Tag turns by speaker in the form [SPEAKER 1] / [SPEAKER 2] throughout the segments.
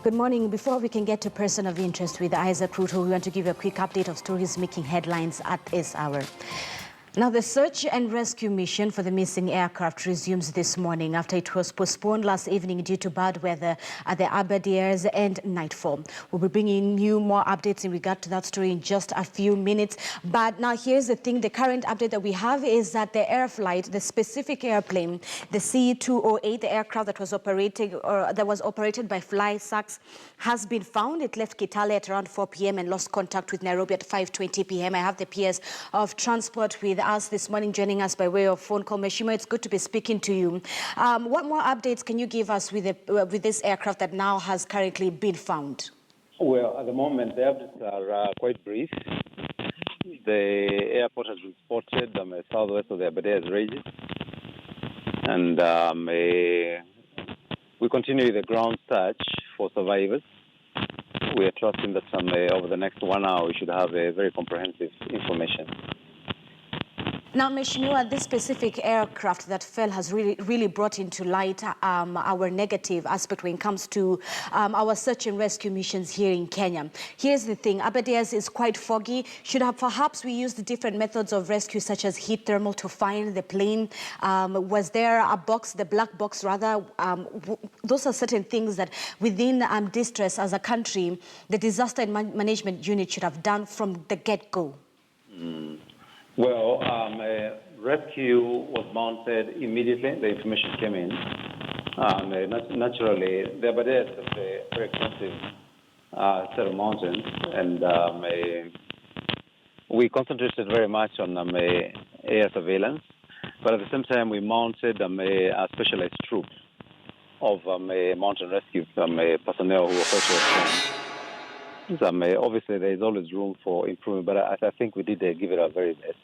[SPEAKER 1] Good morning. Before we can get to person of interest with Issac Ruto, we want to give you a quick update of stories making headlines at this hour. Now, the search and rescue mission for the missing aircraft resumes this morning after it was postponed last evening due to bad weather at the Aberdares and nightfall. We'll be bringing you more updates in regard to that story in just a few minutes. But now here's the thing. The current update that we have is that the air flight, the specific airplane, the C-208, the aircraft that was operated by Issac, has been found. It left Kitale at around 4 p.m. and lost contact with Nairobi at 5:20 p.m. I have the PS of Transport with us this morning, joining us by way of phone call. Meshima, it's good to be speaking to you. What more updates can you give us with this aircraft that now has currently been found?
[SPEAKER 2] Well, at the moment, the updates are quite brief. The airport has been spotted southwest of the Aberdares region, and we continue the ground search for survivors. We are trusting that over the next 1 hour we should have a very comprehensive information.
[SPEAKER 1] Now, Meshima, this specific aircraft that fell has really brought into light our negative aspect when it comes to our search and rescue missions here in Kenya. Here's the thing, Aberdares is quite foggy. Should have perhaps we used different methods of rescue, such as heat thermal, to find the plane? Was there a box, the black box rather? Those are certain things that within distress as a country, the disaster management unit should have done from the get-go.
[SPEAKER 2] Well, rescue was mounted immediately. The information came in. Naturally, the Aberdares is a very expensive set of mountains, and we concentrated very much on air surveillance. But at the same time, we mounted a specialized troop of mountain rescue personnel who were also obviously, there is always room for improvement, but I think we did give it our very best.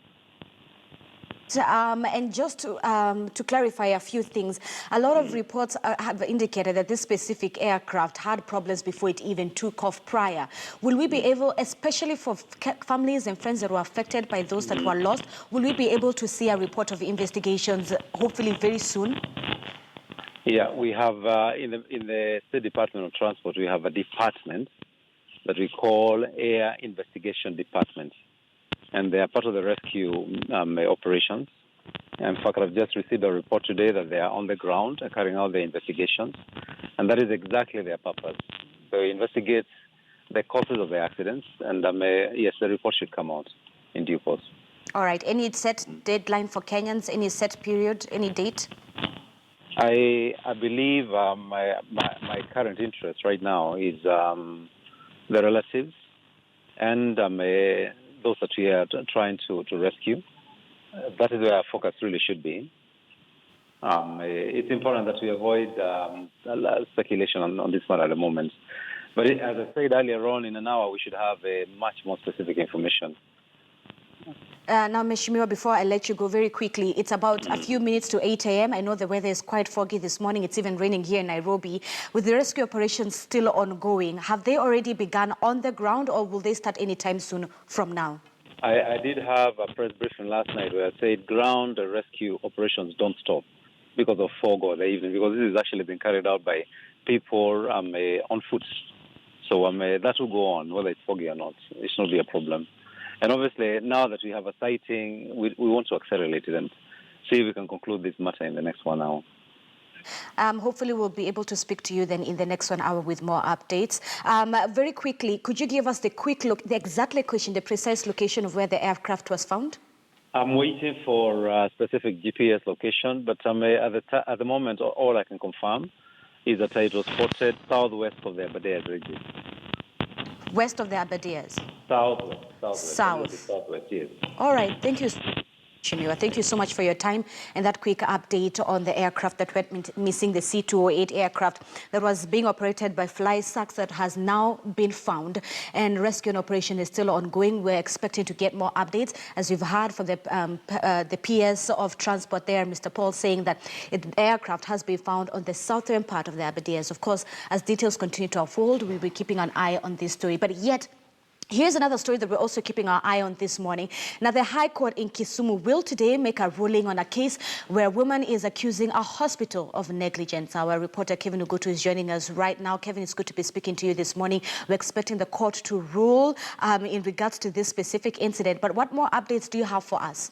[SPEAKER 1] And just to clarify a few things, a lot of reports have indicated that this specific aircraft had problems before it even took off prior. Will we be able, especially for families and friends that were affected by those that were lost, will we be able to see a report of investigations hopefully very soon?
[SPEAKER 2] Yeah, we have in the State Department of Transport, we have a department that we call Air Investigation Department. And they are part of the rescue operations. In fact, I've just received a report today that they are on the ground carrying out the investigations. And that is exactly their purpose. They investigate the causes of the accidents. And yes, the report should come out in due course.
[SPEAKER 1] All right. Any set deadline for Kenyans? Any set period? Any date?
[SPEAKER 2] I believe my current interest right now is the relatives and those that we are trying to rescue. That is where our focus really should be. It's important that we avoid speculation on this one at the moment. But as I said earlier on, in an hour, we should have much more specific information.
[SPEAKER 1] Now, Meshima, before I let you go very quickly, it's about a few minutes to 8 a.m. I know the weather is quite foggy this morning. It's even raining here in Nairobi. With the rescue operations still ongoing, have they already begun on the ground, or will they start anytime soon from now?
[SPEAKER 2] I did have a press briefing last night where I said ground rescue operations don't stop because of fog or the evening, because this is actually being carried out by people on foot. So that will go on, whether it's foggy or not. It should not be a problem. And obviously, now that we have a sighting, we want to accelerate it and see if we can conclude this matter in the next 1 hour.
[SPEAKER 1] Hopefully, we'll be able to speak to you then in the next 1 hour with more updates. Very quickly, could you give us the exact location, the precise location of where the aircraft was found?
[SPEAKER 2] I'm waiting for a specific GPS location, but at the moment, all I can confirm is that it was spotted southwest of the Aberdares region.
[SPEAKER 1] West of the Aberdares?
[SPEAKER 2] Southwest, yes.
[SPEAKER 1] All right, thank you. Shimiwa, thank you so much for your time and that quick update on the aircraft that went missing, the C-208 aircraft that was being operated by Issac that has now been found, and rescue operation is still ongoing. We're expecting to get more updates, as you've heard from the PS of Transport there, Mr. Paul, saying that the aircraft has been found on the southern part of the Aberdares. Of course, as details continue to unfold, we'll be keeping an eye on this story. But yet, Here's another story that we're also keeping our eye on this morning. Now, the High Court in Kisumu will today make a ruling on a case where a woman is accusing a hospital of negligence. Our reporter Kevin Ugutu is joining us right now. Kevin, it's good to be speaking to you this morning. We're expecting the court to rule in regards to this specific incident. But what more updates do you have for us?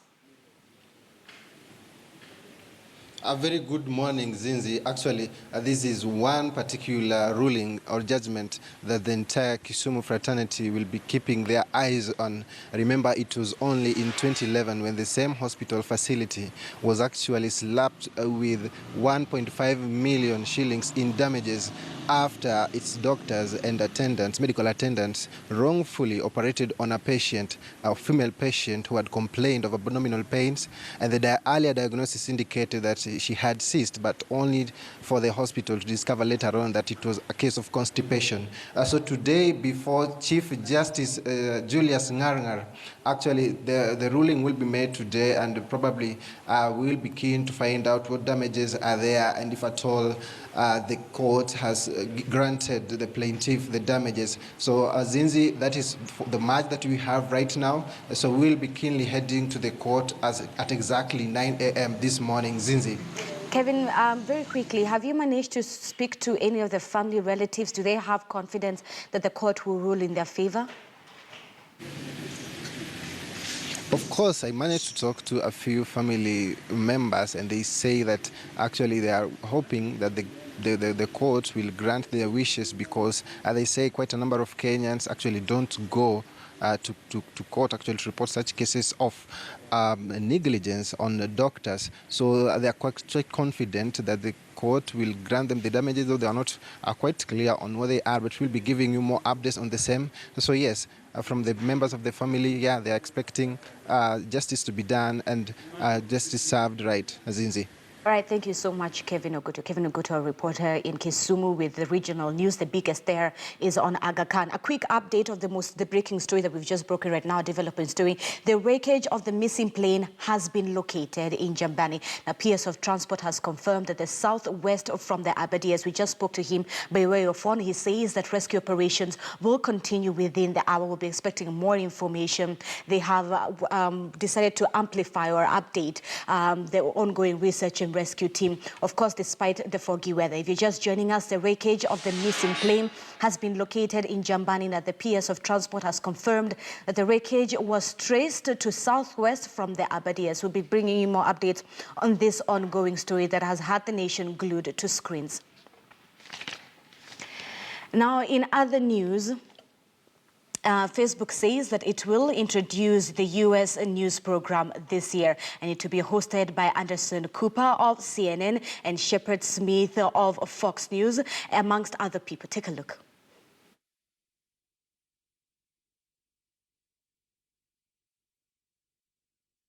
[SPEAKER 3] A very good morning, Zinzi. Actually, this is one particular ruling or judgment that the entire Kisumu fraternity will be keeping their eyes on. Remember, it was only in 2011 when the same hospital facility was actually slapped with 1.5 million shillings in damages after its doctors and attendants, medical attendants, wrongfully operated on a patient, a female patient who had complained of abdominal pains, and the earlier diagnosis indicated that she had cyst, but only for the hospital to discover later on that it was a case of constipation. So today, before Chief Justice Julius Ngarngar, actually the ruling will be made today, and probably we'll be keen to find out what damages are there, and if at all the court has granted the plaintiff the damages. So Zinzi, that is the match that we have right now. So we'll be keenly heading to the court at exactly 9 a.m. this morning. Zinzi.
[SPEAKER 1] Kevin, very quickly, have you managed to speak to any of the family relatives? Do they have confidence that the court will rule in their favor?
[SPEAKER 3] Of course, I managed to talk to a few family members, and they say that actually they are hoping that the court will grant their wishes, because, as they say, quite a number of Kenyans actually don't go to court actually to report such cases of negligence on the doctors. So they are quite confident that the court will grant them the damages, though they are not quite clear on what they are, but we'll be giving you more updates on the same. So yes, from the members of the family, yeah, they are expecting justice to be done and justice served right, Zinzi.
[SPEAKER 1] All right, thank you so much, Kevin Ugutu. Kevin Ugutu, a reporter in Kisumu with the regional news. The biggest there is on Aga Khan. A quick update of the breaking story that we've just broken right now, developing story. The wreckage of the missing plane has been located in Jambani. Now, PS of Transport has confirmed that the southwest from the Abadi, as we just spoke to him by way of phone, he says that rescue operations will continue within the hour. We'll be expecting more information. They have decided to amplify or update the ongoing research and rescue team, of course, despite the foggy weather. If you're just joining us, the wreckage of the missing plane has been located in Jambani. That the PS of Transport has confirmed that the wreckage was traced to southwest from the Abadias. We'll be bringing you more updates on this ongoing story that has had the nation glued to screens. Now, in other news, Facebook says that it will introduce the U.S. news program this year, and it to be hosted by Anderson Cooper of CNN and Shepard Smith of Fox News, amongst other people. Take a look.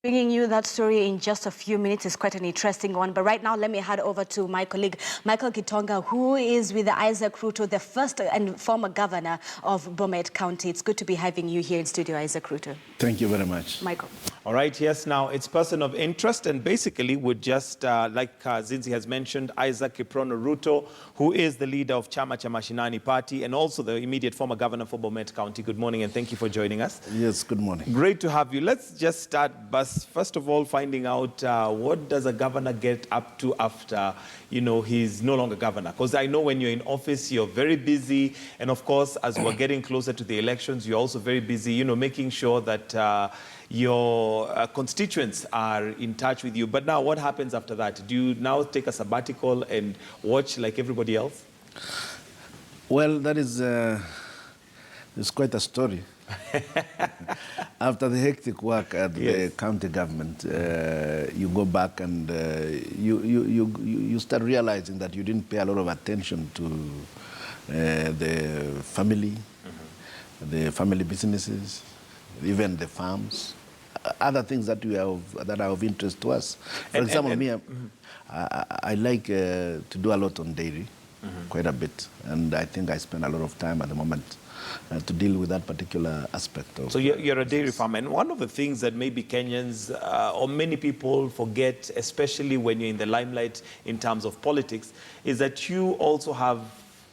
[SPEAKER 1] Bringing you that story in just a few minutes. Is quite an interesting one. But right now, let me head over to my colleague, Michael Kitonga, who is with Issac Ruto, the first and former governor of Bomet County. It's good to be having you here in studio, Issac Ruto.
[SPEAKER 4] Thank you very much.
[SPEAKER 1] Michael.
[SPEAKER 5] All right, yes, now it's person of interest, and basically would just, like Zinzi has mentioned, Issac Ruto, who is the leader of Chama Cha Mashinani party and also the immediate former governor for Bomet County. Good morning, and thank you for joining us.
[SPEAKER 4] Yes, good morning.
[SPEAKER 5] Great to have you. Let's just start, first of all, finding out what does a governor get up to after, he's no longer governor? Because I know when you're in office, you're very busy. And of course, as we're getting closer to the elections, you're also very busy, making sure that your constituents are in touch with you. But now what happens after that? Do you now take a sabbatical and watch like everybody else?
[SPEAKER 4] Well, that is it's quite a story. After the hectic work at the county government, you go back and you start realizing that you didn't pay a lot of attention to the family, the family businesses, even the farms, other things that are of interest to us. For example, I like to do a lot on dairy, quite a bit, and I think I spend a lot of time at the moment to deal with that particular aspect.
[SPEAKER 5] So you're a dairy farmer, and one of the things that maybe Kenyans or many people forget, especially when you're in the limelight in terms of politics, is that you also have,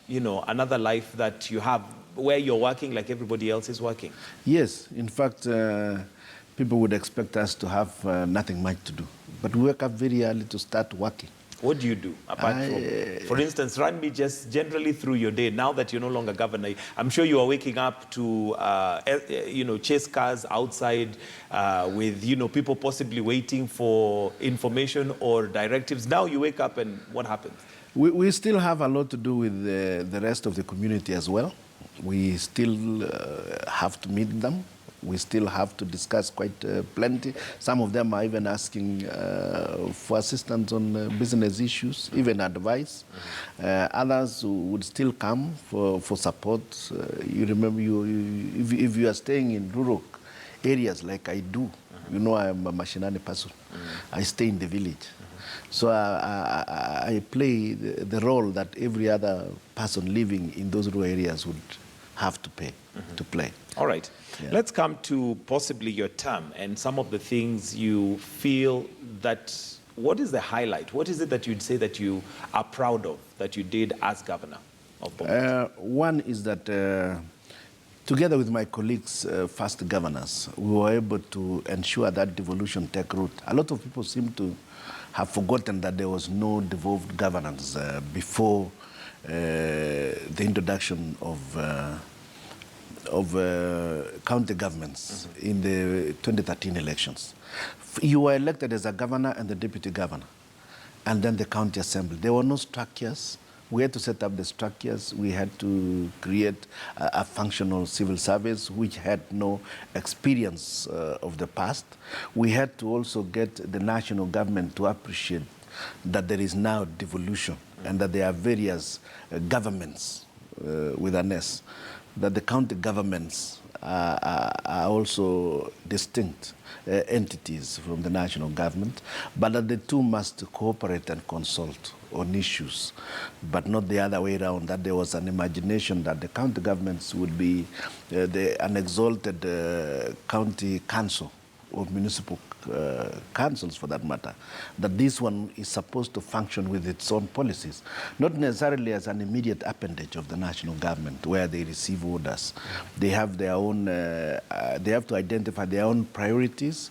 [SPEAKER 5] another life that you have where you're working like everybody else is working?
[SPEAKER 4] Yes, in fact, people would expect us to have nothing much to do. But we wake up very early to start working.
[SPEAKER 5] What do you do apart from, for instance, run me just generally through your day now that you're no longer governor? I'm sure you are waking up to, chase cars outside with, people possibly waiting for information or directives. Now you wake up and what happens?
[SPEAKER 4] We still have a lot to do with the rest of the community as well. We still have to meet them. We still have to discuss quite plenty. Some of them are even asking for assistance on business issues, even advice. Others would still come for support. You remember, if you are staying in rural areas like I do, I'm a Mashinani person. I stay in the village. So I play the role that every other person living in those rural areas would have to play.
[SPEAKER 5] All right. Yeah. Let's come to possibly your term and some of the things you feel that, what is the highlight? What is it that you'd say that you are proud of, that you did as governor of Bomet?
[SPEAKER 4] One is that together with my colleagues, first governors, we were able to ensure that devolution take root. A lot of people seem to have forgotten that there was no devolved governance before the introduction of county governments in the 2013 elections. You were elected as a governor and the deputy governor, and then the county assembly. There were no structures. We had to set up the structures. We had to create a functional civil service which had no experience of the past. We had to also get the national government to appreciate that there is now devolution and that there are various governments with an S, that the county governments are also distinct entities from the national government, but that the two must cooperate and consult on issues, but not the other way around, that there was an imagination that the county governments would be an exalted county council or municipal councils for that matter, that this one is supposed to function with its own policies, not necessarily as an immediate appendage of the national government where they receive orders. They have their own, they have to identify their own priorities,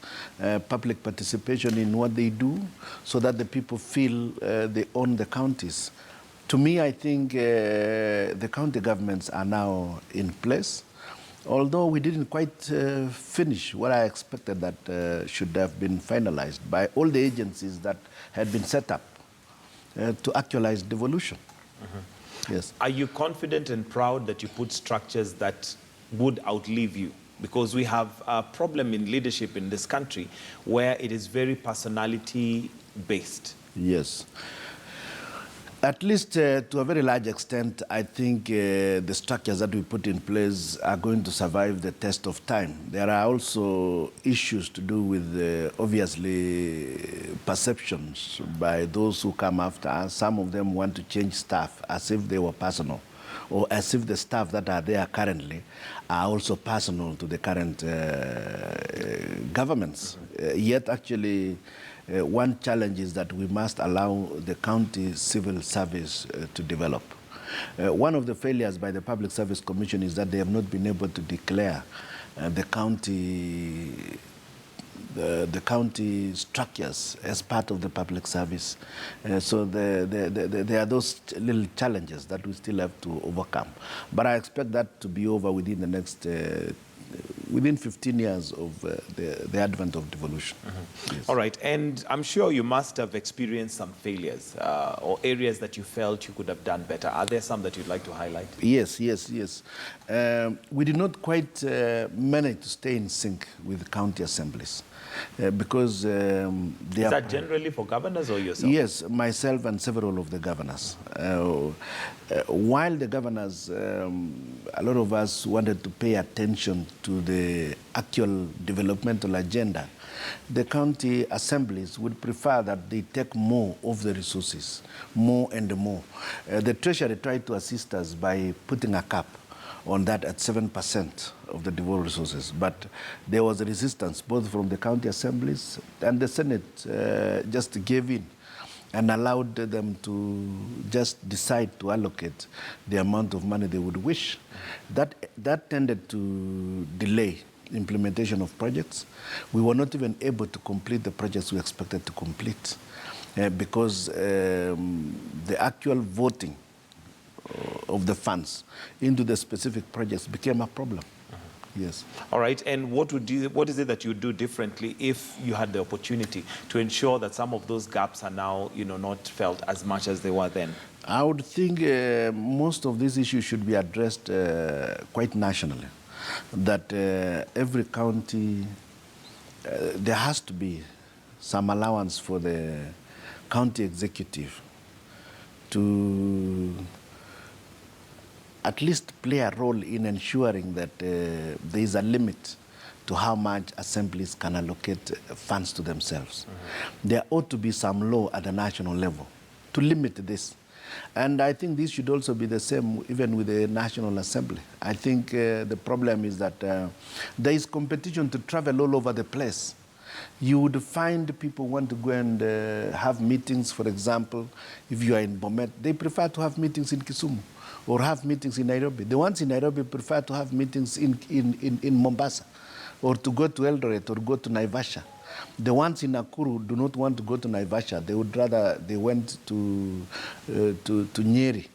[SPEAKER 4] public participation in what they do, so that the people feel they own the counties. To me, I think the county governments are now in place. Although we didn't quite finish what I expected that should have been finalized by all the agencies that had been set up to actualize devolution. Yes.
[SPEAKER 5] Are you confident and proud that you put structures that would outlive you? Because we have a problem in leadership in this country where it is very personality-based.
[SPEAKER 4] Yes. At least to a very large extent, I think the structures that we put in place are going to survive the test of time. There are also issues to do with, obviously, perceptions by those who come after us. Some of them want to change staff as if they were personal, or as if the staff that are there currently are also personal to the current governments. Yet, actually, one challenge is that we must allow the county civil service to develop. One of the failures by the Public Service Commission is that they have not been able to declare the county structures as part of the public service. So there are those little challenges that we still have to overcome. But I expect that to be over within the next within 15 years of the advent of devolution. Yes.
[SPEAKER 5] All right, and I'm sure you must have experienced some failures or areas that you felt you could have done better. Are there some that you'd like to highlight?
[SPEAKER 4] Yes. We did not quite manage to stay in sync with county assemblies. Because
[SPEAKER 5] is that generally for governors or yourself?
[SPEAKER 4] Yes, myself and several of the governors. While the governors, a lot of us wanted to pay attention to the actual developmental agenda, the county assemblies would prefer that they take more of the resources, more and more. The Treasury tried to assist us by putting a cap on that at 7% of the devolved resources. But there was a resistance both from the county assemblies, and the Senate just gave in. and allowed them to just decide to allocate the amount of money they would wish. That tended to delay implementation of projects. We were not even able to complete the projects we expected to complete because the actual voting of the funds into the specific projects became a problem. Yes.
[SPEAKER 5] All right. And what is it that you do differently if you had the opportunity to ensure that some of those gaps are now, not felt as much as they were then?
[SPEAKER 4] I would think most of these issues should be addressed quite nationally. That every county, there has to be some allowance for the county executive to at least play a role in ensuring that there is a limit to how much assemblies can allocate funds to themselves. There ought to be some law at the national level to limit this. And I think this should also be the same even with the National Assembly. I think the problem is that there is competition to travel all over the place. You would find people want to go and have meetings, for example, if you are in Bomet, they prefer to have meetings in Kisumu or have meetings in Nairobi. The ones in Nairobi prefer to have meetings in Mombasa or to go to Eldoret or go to Naivasha. The ones in Nakuru do not want to go to Naivasha. They would rather they went to Nyeri.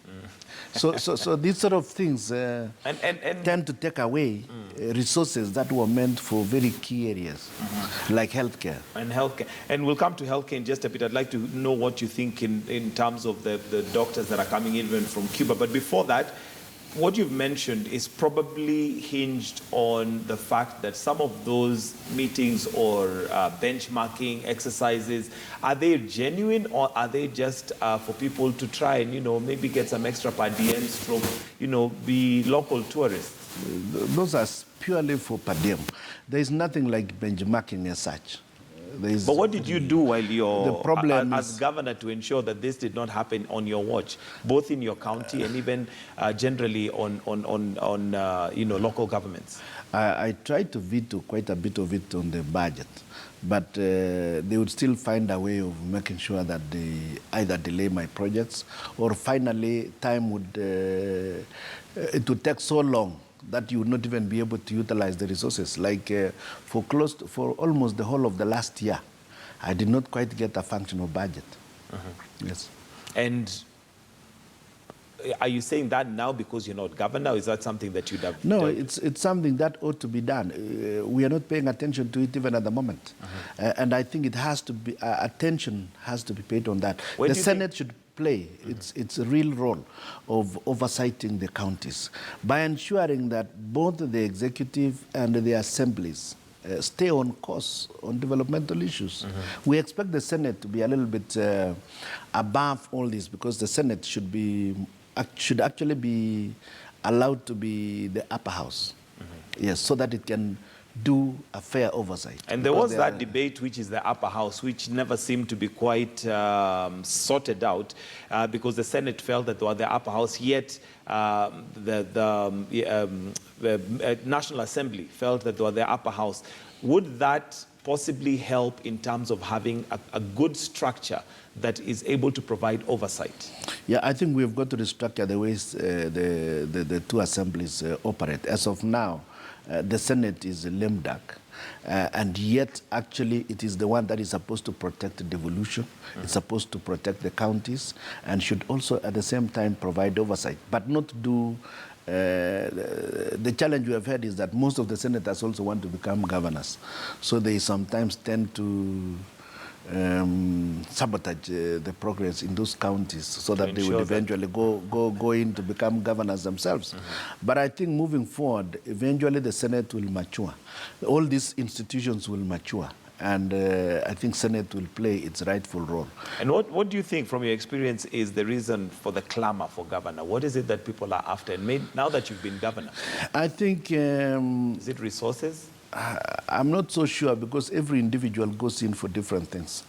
[SPEAKER 4] So these sort of things tend to take away resources that were meant for very key areas, like healthcare.
[SPEAKER 5] And healthcare. And we'll come to healthcare in just a bit. I'd like to know what you think in terms of the doctors that are coming in from Cuba. But before that, what you've mentioned is probably hinged on the fact that some of those meetings or benchmarking exercises, are they genuine or are they just for people to try and, maybe get some extra per diems from, be local tourists?
[SPEAKER 4] Those are purely for per diem. There is nothing like benchmarking as such.
[SPEAKER 5] But what did you do while you're as
[SPEAKER 4] is,
[SPEAKER 5] governor to ensure that this did not happen on your watch, both in your county and even generally on local governments?
[SPEAKER 4] I tried to veto quite a bit of it on the budget, but they would still find a way of making sure that they either delay my projects or finally time would, it would take so long that you would not even be able to utilize the resources. Like for almost the whole of the last year, I did not quite get a functional budget. Yes.
[SPEAKER 5] And are you saying that now because you're not governor, or is that something that you'd have
[SPEAKER 4] No,
[SPEAKER 5] done?
[SPEAKER 4] it's something that ought to be done. We are not paying attention to it even at the moment. And I think it has to be, attention has to be paid on that. The Senate should play its real role of oversighting the counties by ensuring that both the executive and the assemblies stay on course on developmental issues. We expect the Senate to be a little bit above all this because the Senate should actually be allowed to be the upper house. Yes, so that it can do a fair oversight.
[SPEAKER 5] And there was that debate, which is the upper house, which never seemed to be quite sorted out because the Senate felt that they were the upper house, yet the National Assembly felt that they were the upper house. Would that possibly help in terms of having a good structure that is able to provide oversight?
[SPEAKER 4] Yeah, I think we've got to restructure the ways the two assemblies operate. As of now, the Senate is a lame duck, and yet actually it is the one that is supposed to protect devolution, it's supposed to protect the counties, and should also at the same time provide oversight, but not do the challenge we have had is that most of the senators also want to become governors. So they sometimes tend to sabotage the progress in those counties so that they will eventually go in to become governors themselves. But I think moving forward, eventually the Senate will mature. All these institutions will mature. And I think Senate will play its rightful role.
[SPEAKER 5] And what do you think, from your experience, is the reason for the clamor for governor? What is it that people are after? And now that you've been governor,
[SPEAKER 4] I think...
[SPEAKER 5] is it resources?
[SPEAKER 4] I'm not so sure because every individual goes in for different things.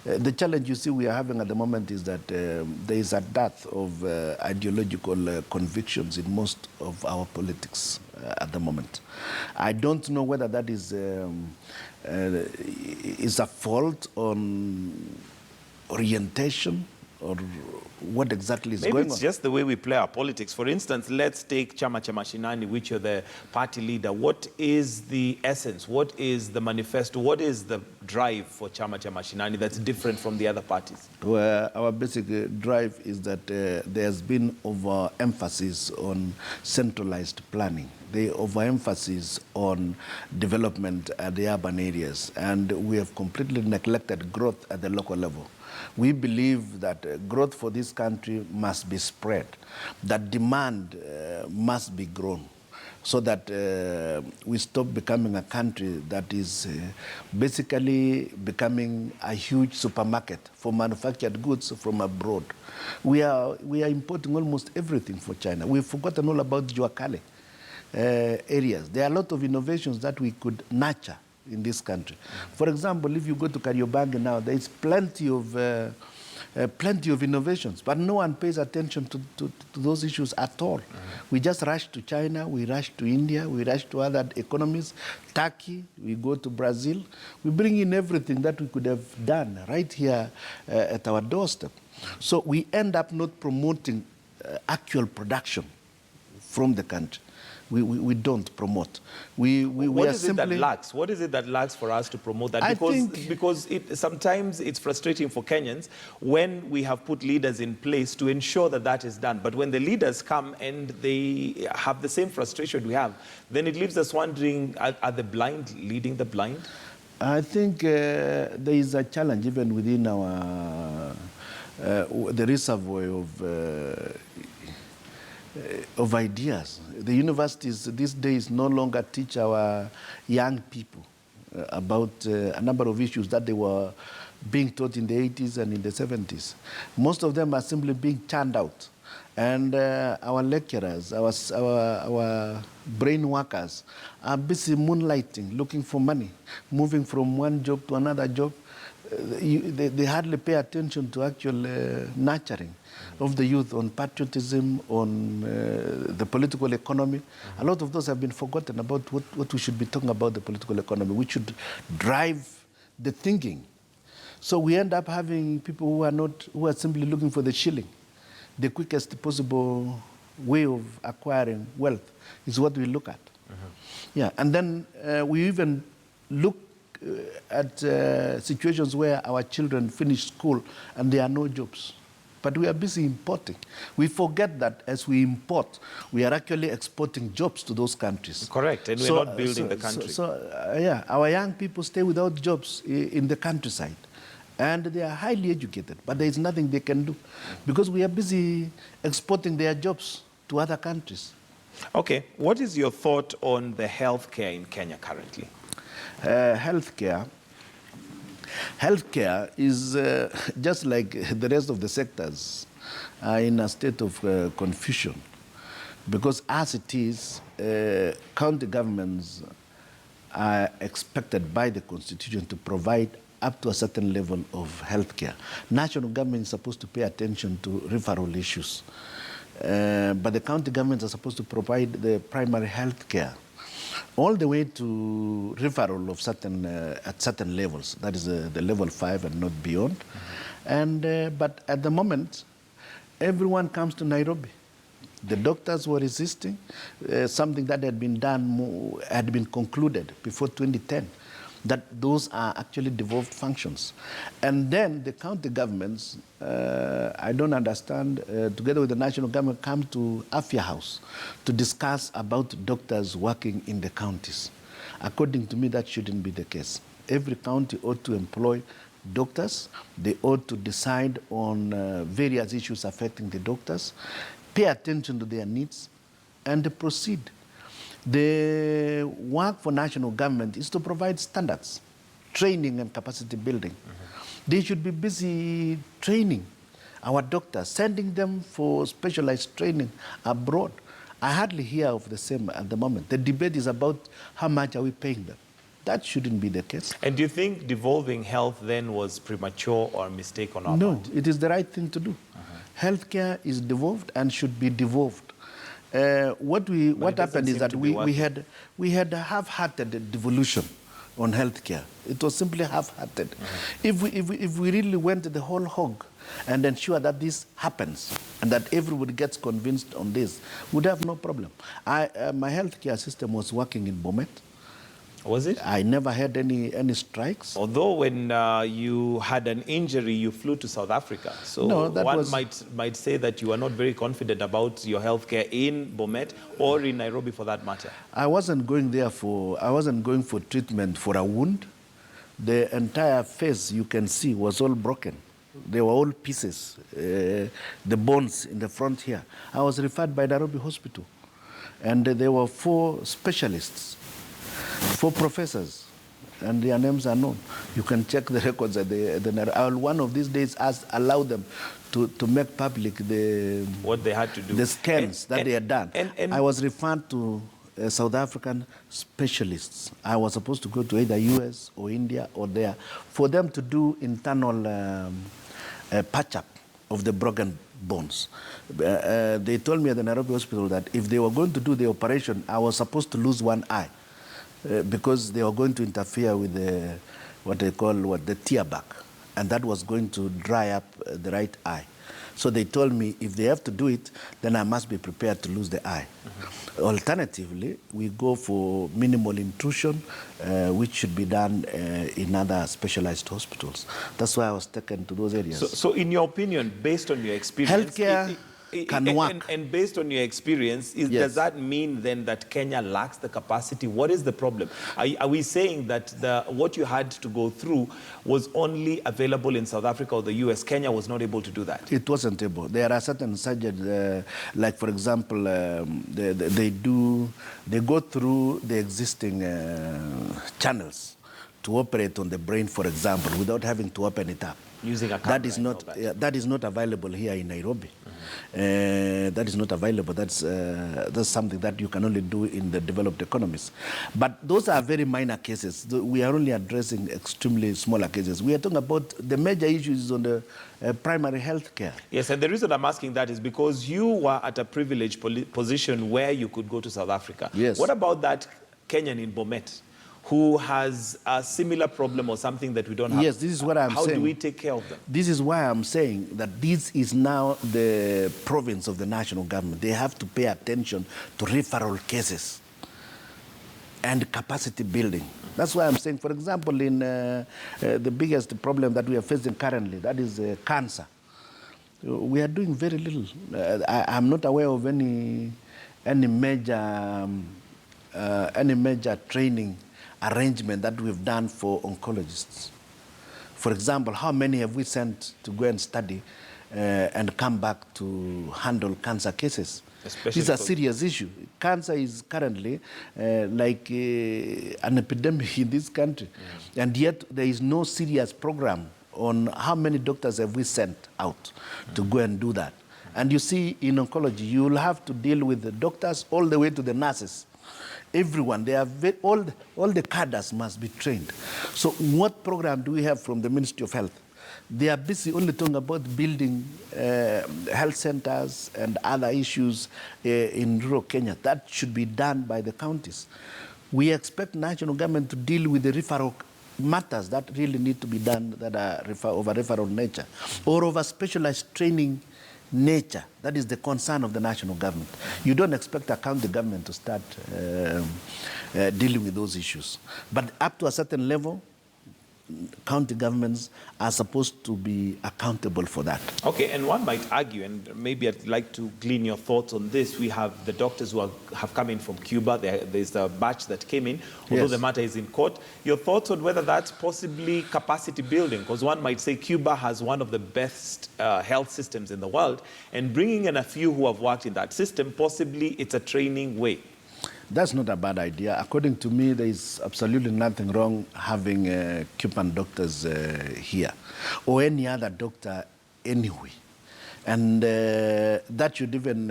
[SPEAKER 4] The challenge you see we are having at the moment is that there is a dearth of ideological convictions in most of our politics at the moment. I don't know whether that is a fault on orientation, or what exactly is
[SPEAKER 5] Maybe
[SPEAKER 4] going
[SPEAKER 5] it's
[SPEAKER 4] on?
[SPEAKER 5] just the way we play our politics. For instance, let's take Chama cha Mashinani, which you're the party leader. What is the essence? What is the manifesto? What is the drive for Chama cha Mashinani that's different from the other parties?
[SPEAKER 4] Well, our basic drive is that there's been overemphasis on centralized planning. The overemphasis on development at the urban areas, and we have completely neglected growth at the local level. We believe that growth for this country must be spread, that demand must be grown, so that we stop becoming a country that is basically becoming a huge supermarket for manufactured goods from abroad. We are importing almost everything for China. We've forgotten all about Juakale areas. There are a lot of innovations that we could nurture in this country. For example, if you go to Kariobangi now, there is plenty of innovations, but no one pays attention to those issues at all. We just rush to China, we rush to India, we rush to other economies, Turkey, we go to Brazil. We bring in everything that we could have done right here at our doorstep. So we end up not promoting actual production from the country. We don't promote.
[SPEAKER 5] What is it that lacks? What is it that lacks for us to promote that? Because sometimes it's frustrating for Kenyans when we have put leaders in place to ensure that that is done. But when the leaders come and they have the same frustration we have, then it leaves us wondering, are the blind leading the blind?
[SPEAKER 4] I think there is a challenge even within the reservoir of ideas. The universities these days no longer teach our young people about a number of issues that they were being taught in the 80s and in the 70s. Most of them are simply being churned out. And our lecturers, our brain workers are busy moonlighting, looking for money, moving from one job to another job. They hardly pay attention to actual nurturing of the youth on patriotism, on the political economy. A lot of those have been forgotten about what we should be talking about, the political economy. We should drive the thinking. So we end up having people who are simply looking for the shilling. The quickest possible way of acquiring wealth is what we look at. Yeah, and then we even look at situations where our children finish school and there are no jobs. But we are busy importing. We forget that as we import, we are actually exporting jobs to those countries.
[SPEAKER 5] Correct, and we're not building the country.
[SPEAKER 4] Yeah, our young people stay without jobs in the countryside. And they are highly educated, but there is nothing they can do because we are busy exporting their jobs to other countries.
[SPEAKER 5] Okay, what is your thought on the healthcare in Kenya currently?
[SPEAKER 4] Healthcare is just like the rest of the sectors in a state of confusion because as it is, county governments are expected by the Constitution to provide up to a certain level of health care. National government is supposed to pay attention to referral issues. But the county governments are supposed to provide the primary health care all the way to referral of at certain levels. That is the level 5 and not beyond. But at the moment, everyone comes to Nairobi. The doctors were resisting something that had been done, had been concluded before 2010. That those are actually devolved functions. And then the county governments, I don't understand, together with the national government, come to Afia House to discuss about doctors working in the counties. According to me, that shouldn't be the case. Every county ought to employ doctors. They ought to decide on various issues affecting the doctors, pay attention to their needs, and proceed. The work for national government is to provide standards, training and capacity building. They should be busy training our doctors, sending them for specialized training abroad. I hardly hear of the same at the moment. The debate is about how much are we paying them. That shouldn't be the case.
[SPEAKER 5] And do you think devolving health then was premature or a mistake on our part?
[SPEAKER 4] No, it is the right thing to do. Healthcare is devolved and should be devolved. What happened is that we had a half-hearted devolution on healthcare. It was simply half-hearted. If we really went the whole hog and ensure that this happens and that everybody gets convinced on this, we'd have no problem. My healthcare system was working in Bomet.
[SPEAKER 5] Was it?
[SPEAKER 4] I never had any strikes.
[SPEAKER 5] Although when you had an injury, you flew to South Africa. So
[SPEAKER 4] No, that
[SPEAKER 5] one
[SPEAKER 4] was...
[SPEAKER 5] might say that you are not very confident about your healthcare in Bomet or in Nairobi for that matter.
[SPEAKER 4] I wasn't going for treatment for a wound. The entire face you can see was all broken. They were all pieces, the bones in the front here. I was referred by Nairobi Hospital. And there were 4 specialists, 4 professors, and their names are known. You can check the records at I will one of these days allow them to make public
[SPEAKER 5] what they had to do,
[SPEAKER 4] the scans that they had done. I was referred to South African specialists. I was supposed to go to either US or India or there for them to do internal patch-up of the broken bones. They told me at the Nairobi Hospital that if they were going to do the operation, I was supposed to lose one eye because they were going to interfere with what they call the tear back, and that was going to dry up the right eye. So they told me if they have to do it, then I must be prepared to lose the eye. Alternatively, we go for minimal intrusion, which should be done in other specialized hospitals. That's why I was taken to those areas.
[SPEAKER 5] So in your opinion, based on your experience...
[SPEAKER 4] Healthcare can work.
[SPEAKER 5] And based on your experience, does that mean then that Kenya lacks the capacity? What is the problem? Are we saying that what you had to go through was only available in South Africa or the US? Kenya was not able to do that?
[SPEAKER 4] It wasn't able. There are certain surgeons, like for example, they go through the existing channels to operate on the brain, for example, without having to open it up.
[SPEAKER 5] Using a camera.
[SPEAKER 4] That is not available here in Nairobi. That is not available. That's something that you can only do in the developed economies. But those are very minor cases. We are only addressing extremely smaller cases. We are talking about the major issues on the primary health care.
[SPEAKER 5] Yes, and the reason I'm asking that is because you were at a privileged position where you could go to South Africa.
[SPEAKER 4] Yes.
[SPEAKER 5] What about that Kenyan in Bomet who has a similar problem or something that we don't have?
[SPEAKER 4] Yes, this is what I'm saying.
[SPEAKER 5] How do we take care of them?
[SPEAKER 4] This is why I'm saying that this is now the province of the national government. They have to pay attention to referral cases and capacity building. That's why I'm saying, for example, in the biggest problem that we are facing currently, that is cancer. We are doing very little. I'm not aware of any major training arrangement that we've done for oncologists. For example, how many have we sent to go and study and come back to handle cancer cases? This is a serious issue. Cancer is currently like an epidemic in this country. And yet there is no serious program on how many doctors have we sent out to go and do that. And you see, in oncology, you will have to deal with the doctors all the way to the nurses. Everyone, all the cadres must be trained. So what program do we have from the Ministry of Health? They are busy only talking about building health centers and other issues in rural Kenya. That should be done by the counties. We expect national government to deal with the referral matters that really need to be done that are of a referral nature or of a specialized training nature. That is the concern of the national government. You don't expect a county government to start dealing with those issues. But up to a certain level, county governments are supposed to be accountable for that.
[SPEAKER 5] Okay, and one might argue, and maybe I'd like to glean your thoughts on this. We have the doctors who have come in from Cuba. There's a batch that came in, although the matter is in court. Your thoughts on whether that's possibly capacity building? Because one might say Cuba has one of the best health systems in the world, and bringing in a few who have worked in that system, possibly it's a training way.
[SPEAKER 4] That's not a bad idea. According to me, there is absolutely nothing wrong having Cuban doctors here or any other doctor anyway. And that should even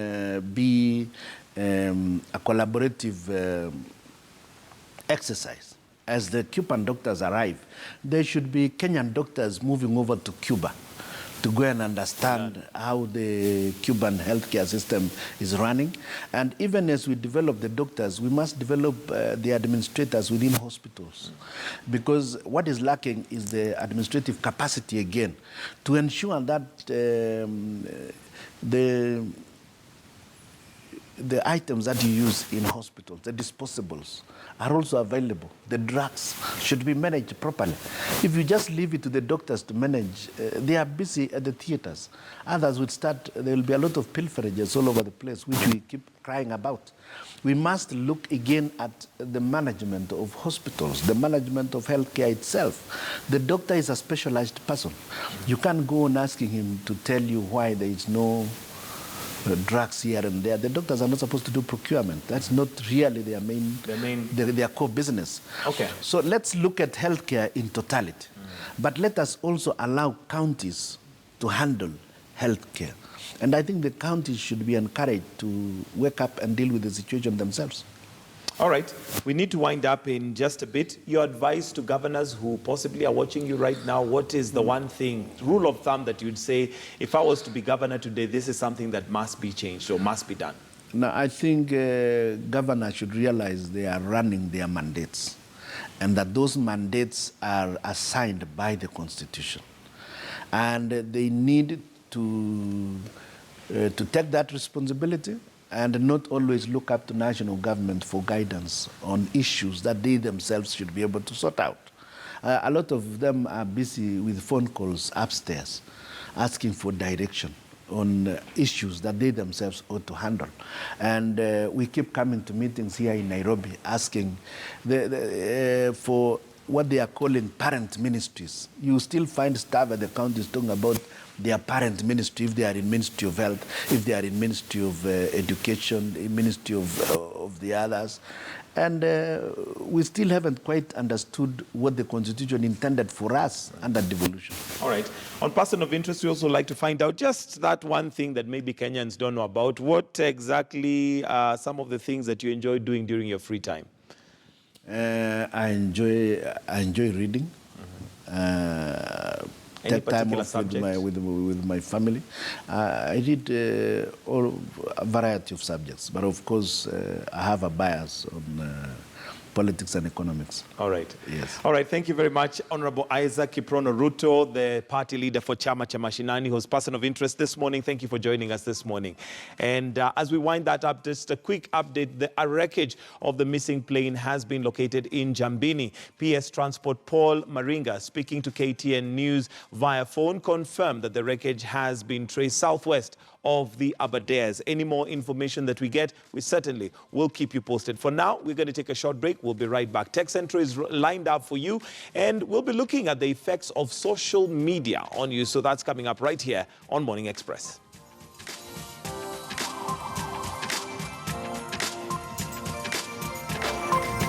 [SPEAKER 4] be a collaborative exercise. As the Cuban doctors arrive, there should be Kenyan doctors moving over to Cuba to go and understand how the Cuban healthcare system is running. And even as we develop the doctors, we must develop the administrators within hospitals. Because what is lacking is the administrative capacity again to ensure that the items that you use in hospitals, the disposables, are also available. The drugs should be managed properly. If you just leave it to the doctors to manage, they are busy at the theaters. Others would start, there will be a lot of pilferages all over the place, which we keep crying about. We must look again at the management of hospitals, the management of healthcare itself. The doctor is a specialized person. You can't go on asking him to tell you why there is no drugs here and there. The doctors are not supposed to do procurement. That's not really their core business.
[SPEAKER 5] Okay.
[SPEAKER 4] So let's look at healthcare in totality. But let us also allow counties to handle healthcare. And I think the counties should be encouraged to wake up and deal with the situation themselves.
[SPEAKER 5] All right, we need to wind up in just a bit. Your advice to governors who possibly are watching you right now, what is the one thing, rule of thumb that you'd say, if I was to be governor today, this is something that must be changed or must be done?
[SPEAKER 4] Now, I think governors should realize they are running their mandates and that those mandates are assigned by the Constitution. And they need to take that responsibility and not always look up to national government for guidance on issues that they themselves should be able to sort out. A lot of them are busy with phone calls upstairs, asking for direction on issues that they themselves ought to handle. And we keep coming to meetings here in Nairobi asking for what they are calling parent ministries. You still find staff at the counties talking about their parent ministry, if they are in Ministry of Health, if they are in Ministry of Education, in Ministry of the others. And we still haven't quite understood what the Constitution intended for us under devolution.
[SPEAKER 5] All right. On person of interest, we also like to find out just that one thing that maybe Kenyans don't know about. What exactly are some of the things that you enjoy doing during your free time?
[SPEAKER 4] I enjoy reading.
[SPEAKER 5] Any
[SPEAKER 4] Take time
[SPEAKER 5] particular
[SPEAKER 4] off
[SPEAKER 5] subject?
[SPEAKER 4] with my family. I read a variety of subjects, but of course I have a bias on politics and economics.
[SPEAKER 5] All right.
[SPEAKER 4] Yes.
[SPEAKER 5] All right. Thank you very much, Honorable Issac Ruto, the party leader for Chama cha Mashinani, who's person of interest this morning. Thank you for joining us this morning. And as we wind that up, just a quick update. A wreckage of the missing plane has been located in Jambini. PS Transport Paul Maringa, speaking to KTN News via phone, confirmed that the wreckage has been traced southwest of the Aberdares. Any more information that we get, we certainly will keep you posted. For now, we're going to take a short break. We'll be right back. Tech Central is lined up for you, and we'll be looking at the effects of social media on you. So that's coming up right here on Morning Express.